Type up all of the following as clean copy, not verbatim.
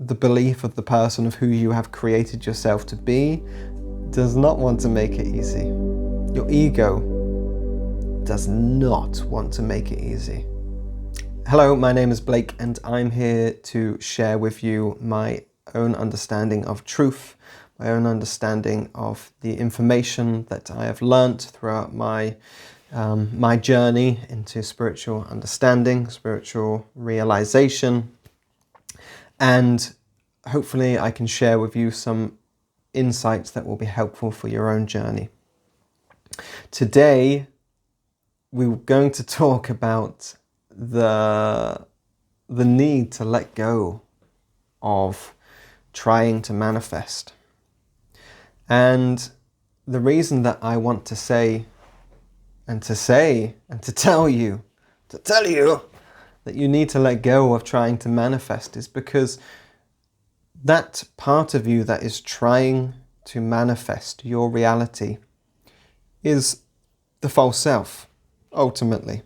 the belief of the person of who you have created yourself to be does not want to make it easy. Your ego does not want to make it easy. Hello, my name is Blake and I'm here to share with you my own understanding of truth, my own understanding of the information that I have learnt throughout my journey into spiritual understanding, spiritual realization, and hopefully I can share with you some insights that will be helpful for your own journey. Today, we're going to talk about the need to let go of trying to manifest. And the reason that I want to tell you that you need to let go of trying to manifest is because that part of you that is trying to manifest your reality is the false self, ultimately.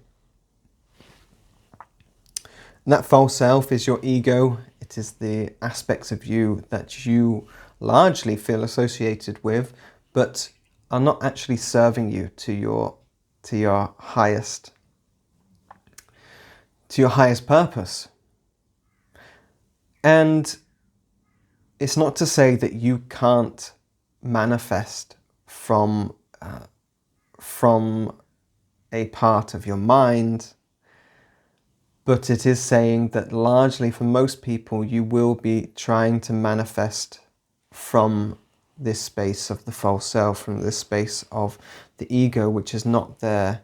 And that false self is your ego. It is the aspects of you that you largely feel associated with, but are not actually serving you to your highest purpose. And it's not to say that you can't manifest from a part of your mind, but it is saying that largely for most people you will be trying to manifest from this space of the false self, from this space of the ego, which is not there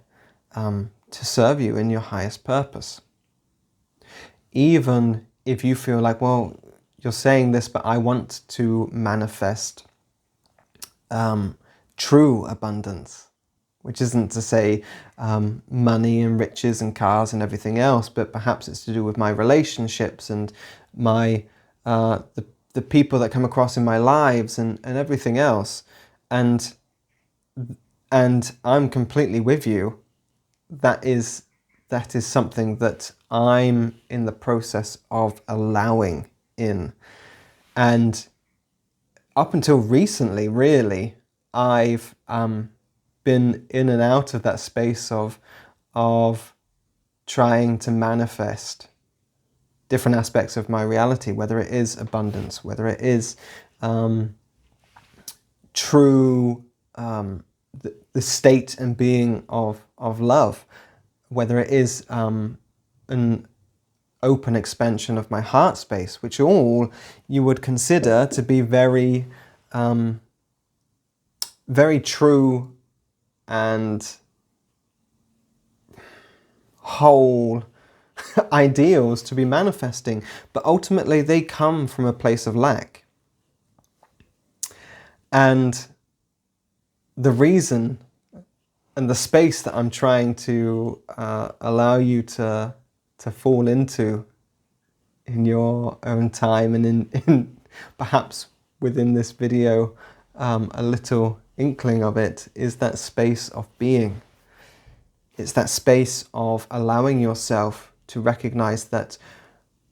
to serve you in your highest purpose. Even if you feel like, well, you're saying this, but I want to manifest true abundance, which isn't to say money and riches and cars and everything else, but perhaps it's to do with my relationships and my the people that come across in my lives and everything else. And I'm completely with you. That is something that I'm in the process of allowing in. And up until recently, really, I've been in and out of that space of trying to manifest different aspects of my reality, whether it is abundance, whether it is true the state and being of love, whether it is an open expansion of my heart space, which all you would consider to be very very true and whole ideals to be manifesting, but ultimately they come from a place of lack. And the reason and the space that I'm trying to allow you to fall into in your own time and in perhaps within this video a little inkling of it is that space of being. It's that space of allowing yourself to recognize that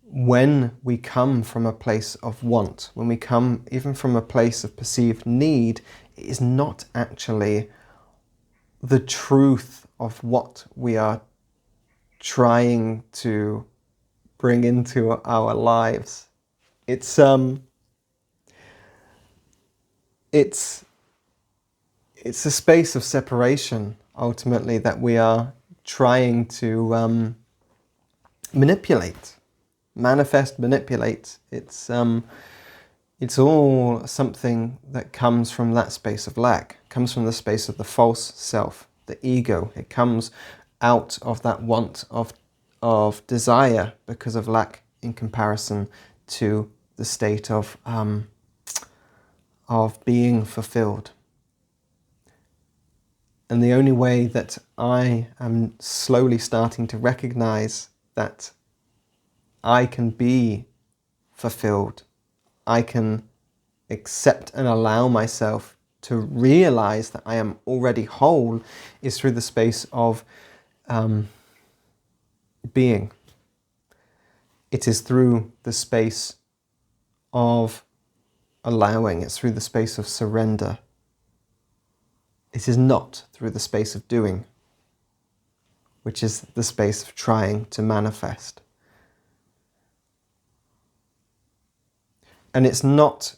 when we come from a place of want, when we come even from a place of perceived need, it is not actually the truth of what we are trying to bring into our lives. It's a space of separation, ultimately, that we are trying to manipulate, manipulate. It's all something that comes from that space of lack, comes from the space of the false self, the ego. It comes out of that want of desire because of lack in comparison to the state of being fulfilled. And the only way that I am slowly starting to recognize that I can be fulfilled, I can accept and allow myself to realize that I am already whole, is through the space of being. It is through the space of allowing. It's through the space of surrender. It is not through the space of doing, which is the space of trying to manifest. And it's not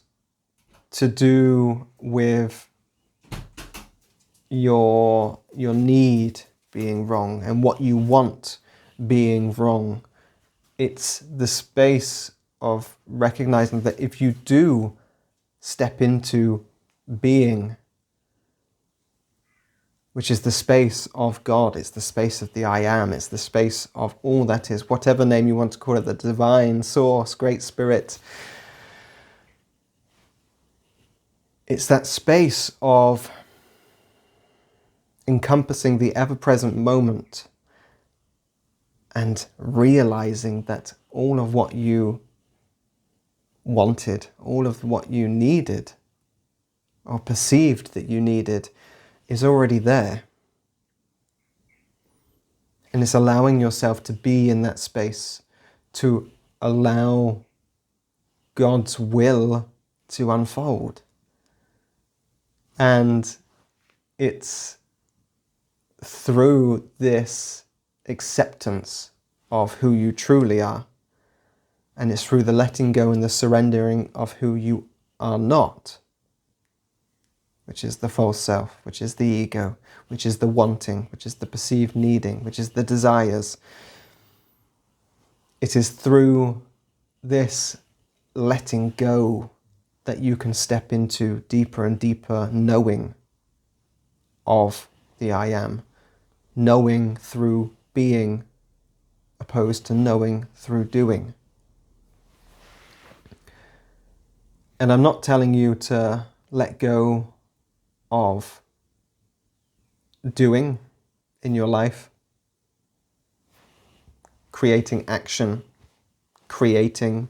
to do with your need being wrong and what you want being wrong. It's the space of recognizing that if you do step into being, which is the space of God, it's the space of the I am, it's the space of all that is, whatever name you want to call it, the divine source, great spirit. It's that space of encompassing the ever-present moment and realizing that all of what you wanted, all of what you needed or perceived that you needed is already there. And it's allowing yourself to be in that space, to allow God's will to unfold. And it's through this acceptance of who you truly are, and it's through the letting go and the surrendering of who you are not, which is the false self, which is the ego, which is the wanting, which is the perceived needing, which is the desires. It is through this letting go that you can step into deeper and deeper knowing of the I am. Knowing through being opposed to knowing through doing. And I'm not telling you to let go of doing in your life, creating action, creating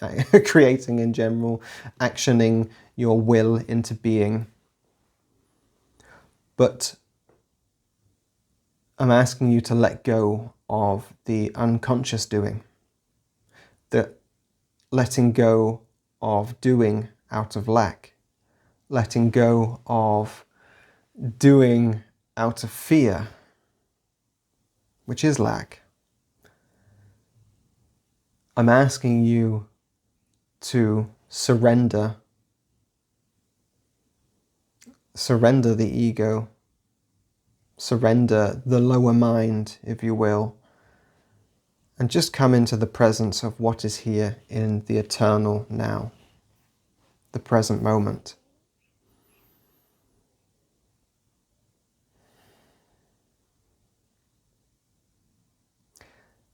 in general, actioning your will into being. But I'm asking you to let go of the unconscious doing, the letting go of doing out of lack, letting go of doing out of fear, which is lack. I'm asking you to surrender the ego, surrender the lower mind, if you will, and just come into the presence of what is here in the eternal now, the present moment.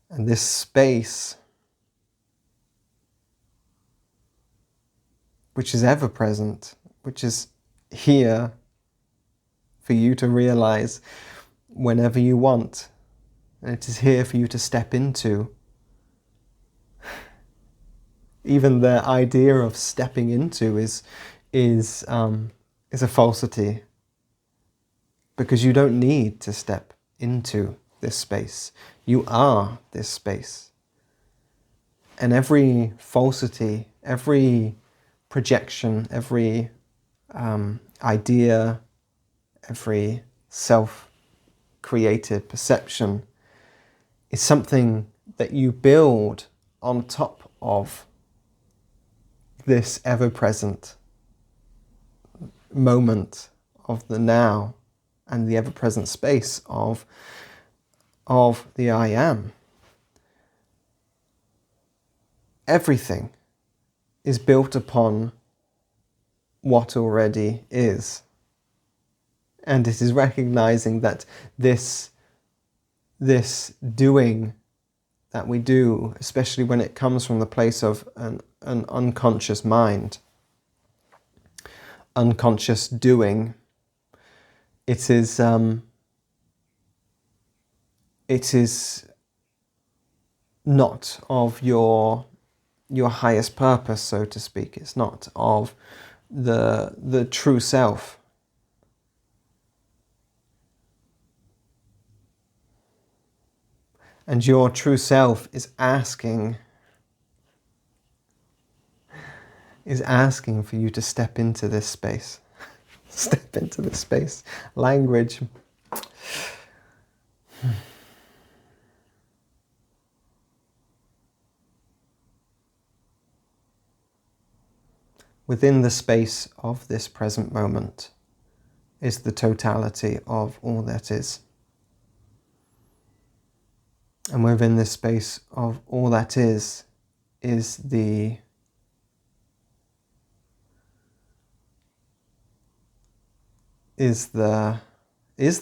And this space, which is ever present, which is here for you to realize whenever you want, and it is here for you to step into. Even the idea of stepping into is a falsity, because you don't need to step into this space. You are this space. And every falsity, every projection, every idea, every self-created perception is something that you build on top of this ever-present moment of the now and the ever-present space of the I am. Everything is built upon what already is. And it is recognizing that this doing that we do, especially when it comes from the place of an unconscious mind, unconscious doing, it is not of your highest purpose, so to speak. It's not of the true self. And your true self is asking is asking for you to step into this space. Step into this space. Language. Within the space of this present moment is the totality of all that is. And within this space of all that is the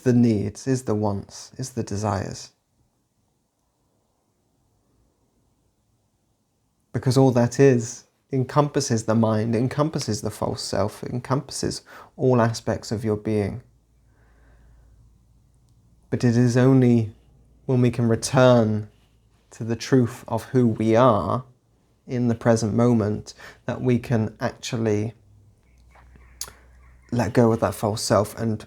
needs, is the wants, is the desires. Because all that is encompasses the mind, encompasses the false self, encompasses all aspects of your being. But it is only when we can return to the truth of who we are in the present moment that we can actually let go of that false self and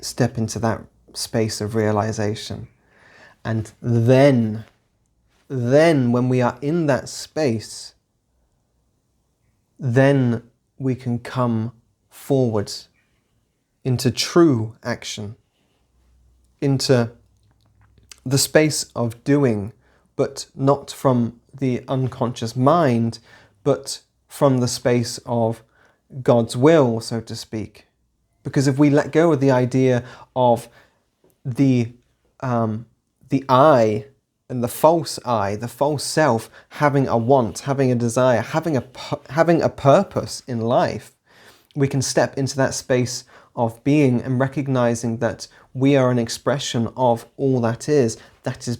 step into that space of realization. And then when we are in that space, then we can come forwards into true action, into the space of doing, but not from the unconscious mind, but from the space of God's will, so to speak. Because if we let go of the idea of the I and the false self having a want, having a desire, having a purpose in life, we can step into that space of being and recognizing that we are an expression of all that is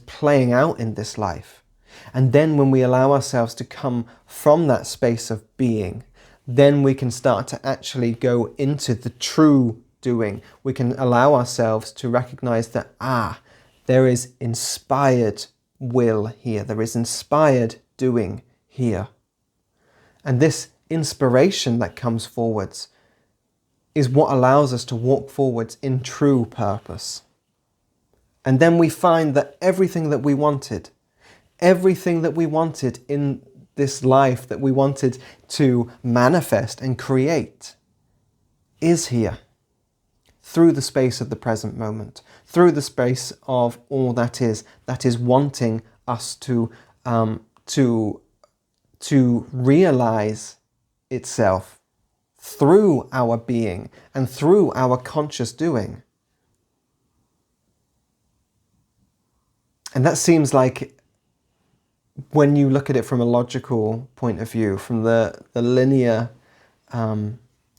playing out in this life. And then when we allow ourselves to come from that space of being, then we can start to actually go into the true doing. We can allow ourselves to recognize that, there is inspired will here. There is inspired doing here. And this inspiration that comes forwards is what allows us to walk forwards in true purpose. And then we find that everything that we wanted in this life, that we wanted to manifest and create, is here. Through the space of the present moment, through the space of all that is wanting us to realize itself through our being and through our conscious doing. And that seems like, when you look at it from a logical point of view, from the linear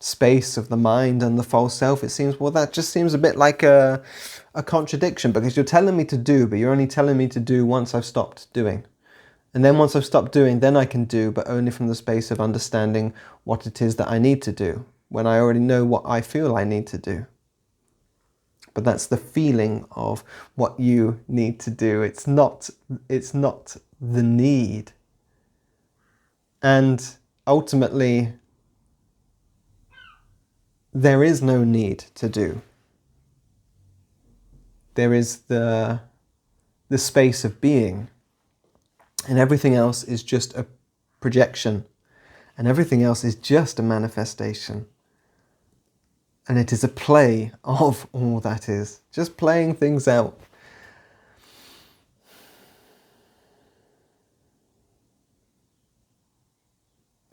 space of the mind and the false self, it seems, well, that just seems a bit like a contradiction, because you're telling me to do, but you're only telling me to do once I've stopped doing. And then once I've stopped doing, then I can do, but only from the space of understanding what it is that I need to do, when I already know what I feel I need to do. But that's the feeling of what you need to do. It's not the need. And ultimately, there is no need to do. There is the space of being, and everything else is just a projection, and everything else is just a manifestation. And it is a play of all that is, just playing things out.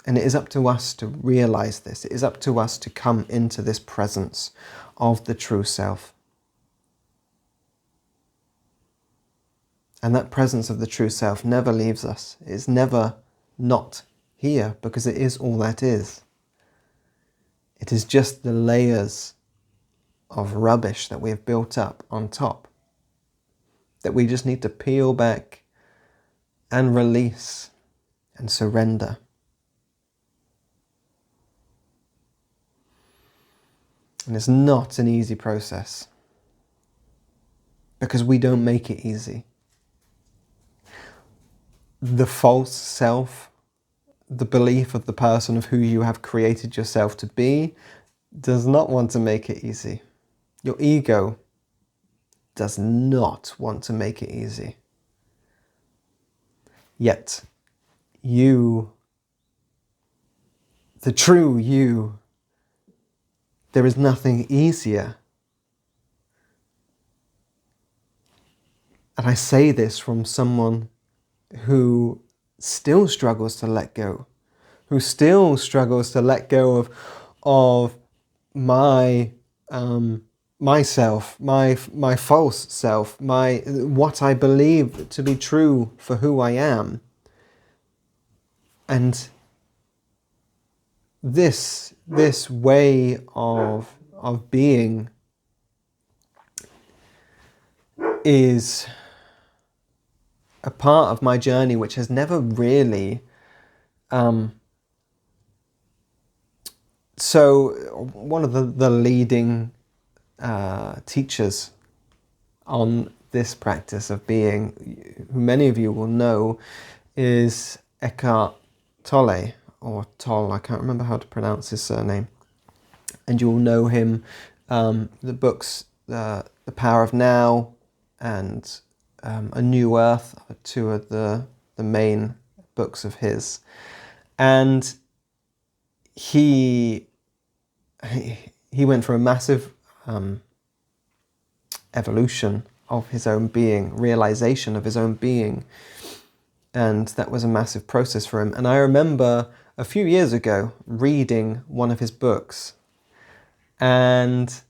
And it is up to us to realize this. It is up to us to come into this presence of the true self. And that presence of the true self never leaves us. It's never not here, because it is all that is. It is just the layers of rubbish that we have built up on top, that we just need to peel back and release and surrender. And it's not an easy process, because we don't make it easy. The false self, the belief of the person of who you have created yourself to be, does not want to make it easy. Your ego does not want to make it easy. Yet, you the true you, there is nothing easier. And I say this from someone who still struggles to let go, who still struggles to let go of my myself, my false self, my what I believe to be true for who I am. And this way of being is a part of my journey which has never really so one of the leading teachers on this practice of being, who many of you will know, is Eckhart Tolle, or Tolle, I can't remember how to pronounce his surname. And you'll know him, the books, The Power of Now and A New Earth are two of the main books of his. And he went through a massive evolution of his own being, realization of his own being. And that was a massive process for him. And I remember a few years ago reading one of his books, and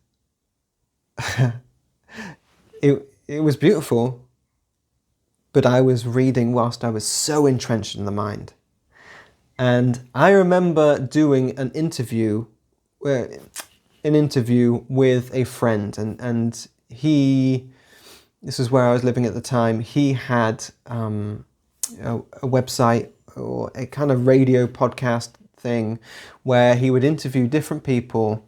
it was beautiful, but I was reading whilst I was so entrenched in the mind. And I remember doing an interview with a friend, and this is where I was living at the time, he had a website or a kind of radio podcast thing where he would interview different people,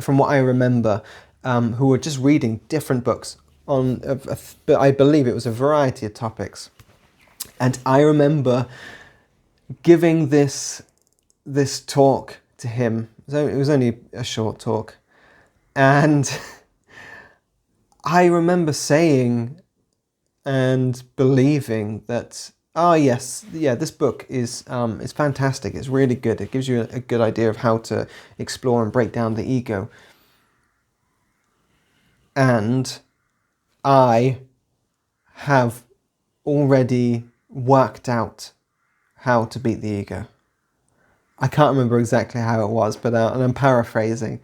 from what I remember, who were just reading different books but I believe it was a variety of topics. And I remember giving this talk to him. It was only a short talk, and I remember saying and believing that, this book is fantastic. It's really good. It gives you a good idea of how to explore and break down the ego. And I have already worked out how to beat the ego. I can't remember exactly how it was, but and I'm paraphrasing.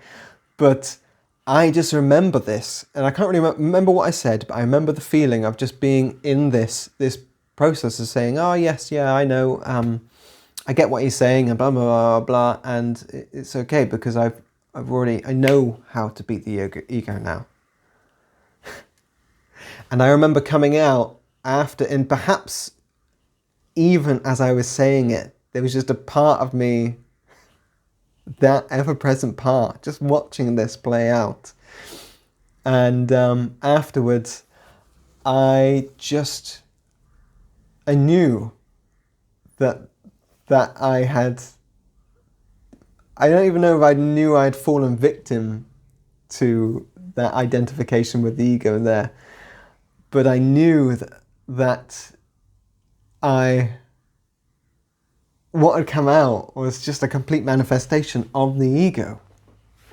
But I just remember this, and I can't really remember what I said, but I remember the feeling of just being in this process of saying, oh yes, yeah, I know, I get what you're saying, and blah blah blah blah, and it's okay because I know how to beat the ego now. And I remember coming out after, and perhaps even as I was saying it, there was just a part of me, that ever-present part, just watching this play out. And afterwards, I knew that I don't even know if I knew I'd fallen victim to that identification with the ego there, but I knew that what had come out was just a complete manifestation of the ego.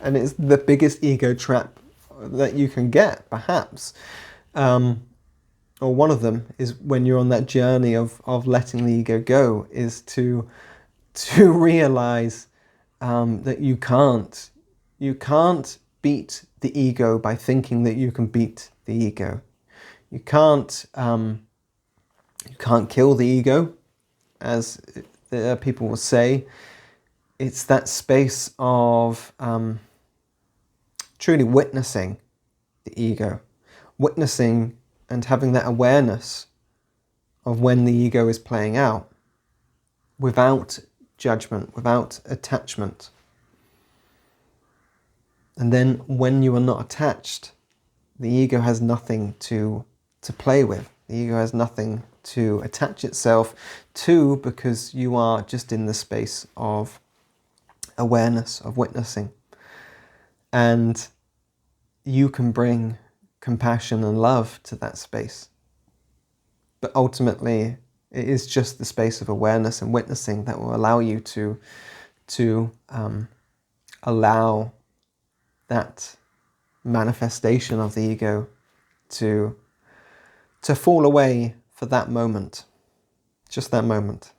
And it's the biggest ego trap that you can get, perhaps. Or one of them is, when you're on that journey of letting the ego go, is to realize that you can't beat the ego by thinking that you can beat the ego. You can't kill the ego, as people will say. It's that space of truly witnessing the ego, witnessing and having that awareness of when the ego is playing out, without judgment, without attachment. And then when you are not attached, the ego has nothing to play with. The ego has nothing to attach itself to, because you are just in the space of awareness, of witnessing. And you can bring compassion and love to that space. But ultimately, it is just the space of awareness and witnessing that will allow you to to allow that manifestation of the ego to fall away for that moment, just that moment.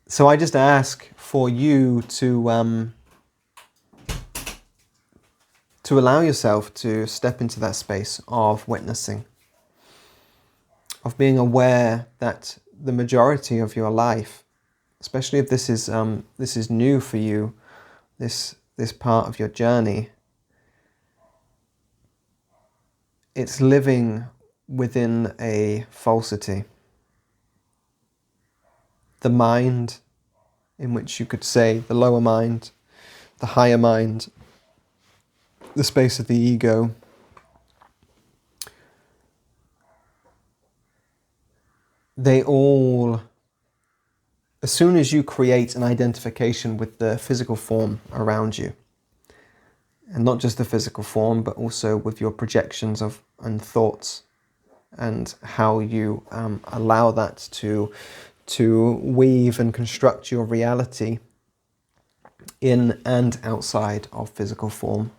So I just ask for you to allow yourself to step into that space of witnessing, of being aware that the majority of your life, especially if this is new for you, this part of your journey, it's living within a falsity. The mind, in which you could say the lower mind, the higher mind, the space of the ego, they all, as soon as you create an identification with the physical form around you, and not just the physical form, but also with your projections and thoughts, and how you allow that to weave and construct your reality in and outside of physical form.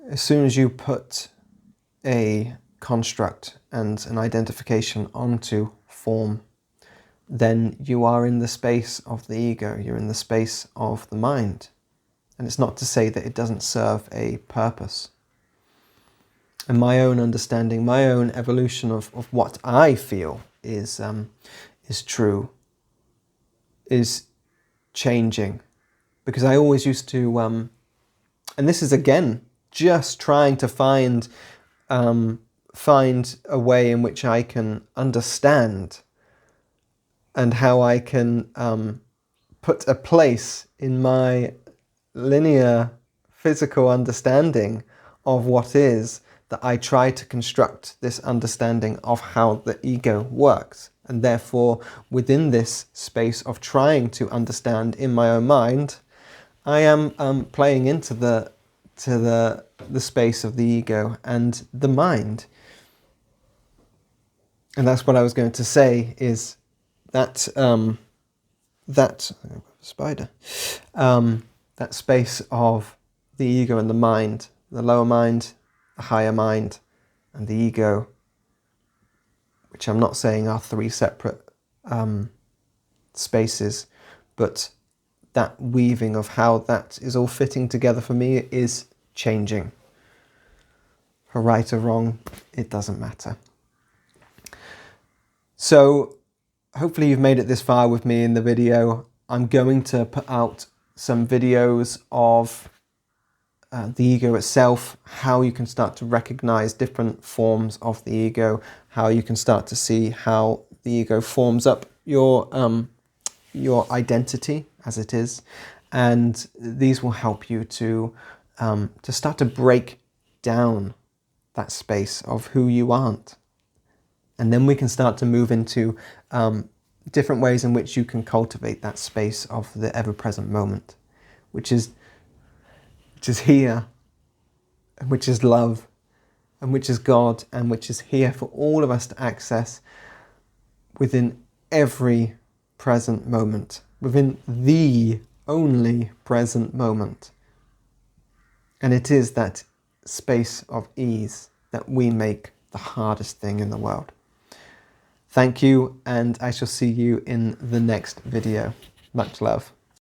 As soon as you put a construct and an identification onto form, then you are in the space of the ego, you're in the space of the mind. And it's not to say that it doesn't serve a purpose. And my own understanding, my own evolution of what I feel is true, is changing. Because I always used to, and this is again, just trying to find a way in which I can understand and how I can put a place in my linear physical understanding of what is, that I try to construct this understanding of how the ego works. And therefore, within this space of trying to understand in my own mind, I am playing into the space of the ego and the mind. And that's what I was going to say, is that that space of the ego and the mind, the lower mind, the higher mind, and the ego, which I'm not saying are three separate spaces, but that weaving of how that is all fitting together for me is changing. For right or wrong, it doesn't matter. So hopefully you've made it this far with me in the video. I'm going to put out some videos of the ego itself, how you can start to recognize different forms of the ego, how you can start to see how the ego forms up your identity as it is, and these will help you to start to break down that space of who you aren't. And then we can start to move into different ways in which you can cultivate that space of the ever-present moment, which is here, and which is love, and which is God, and which is here for all of us to access within every present moment, within the only present moment. And it is that space of ease that we make the hardest thing in the world. Thank you, and I shall see you in the next video. Much love.